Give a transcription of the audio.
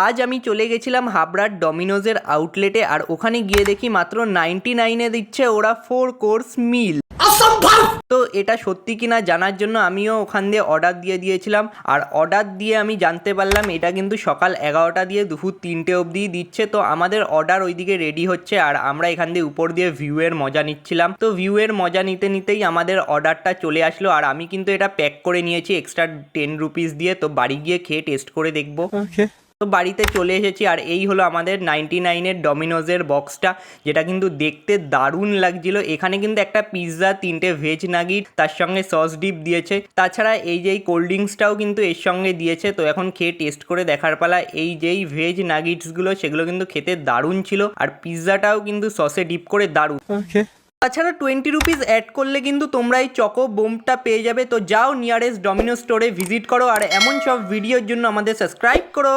আজ আমি চলে গেছিলাম হাবড়ার ডমিনোজের আউটলেটে, আর ওখানে গিয়ে দেখি মাত্র 99-এ দিচ্ছে ওরা 4 কোর্স মিল। তো এটা সত্যি কিনা জানার জন্য আমিও ওখান দিয়ে অর্ডার দিয়ে দিয়েছিলাম, আর অর্ডার দিয়ে আমি জানতে পারলাম এটা কিন্তু সকাল 11টা দিয়ে দুপুর 3টে অবধি দিচ্ছে। তো আমাদের অর্ডার ওইদিকে রেডি হচ্ছে, আর আমরা এখান দিয়ে উপর দিয়ে ভিউয়ের মজা নিচ্ছিলাম। তো ভিউয়ের মজা নিতে নিতেই আমাদের অর্ডারটা চলে আসলো, আর আমি কিন্তু এটা প্যাক করে নিয়েছি এক্সট্রা 10 রুপিস দিয়ে। তো বাড়ি গিয়ে খেয়ে টেস্ট করে দেখবো। তো বাড়িতে চলে এসেছি, আর এই হলো আমাদের 99-এর ডমিনোজের বক্সটা, যেটা কিন্তু দেখতে দারুণ লাগছিল। এখানে কিন্তু একটা পিৎজা, 3টে ভেজ নাগিট, তার সঙ্গে সস ডিপ দিয়েছে। তাছাড়া এই যে কোল্ড ড্রিঙ্কসটাও কিন্তু এর সঙ্গে দিয়েছে। তো এখন খেয়ে টেস্ট করে দেখার পালা। এই যেই ভেজ নাগিটসগুলো সেগুলো কিন্তু খেতে দারুণ ছিল, আর পিৎজাটাও কিন্তু সসে ডিপ করে দারুণ। তাছাড়া 20 রুপিস অ্যাড করলে কিন্তু তোমরা এই চকো বোমটা পেয়ে যাবে। তো যাও নিয়ারেস্ট ডমিনো স্টোরে ভিজিট করো, আর এমন সব ভিডিওর জন্য আমাদের সাবস্ক্রাইব করো।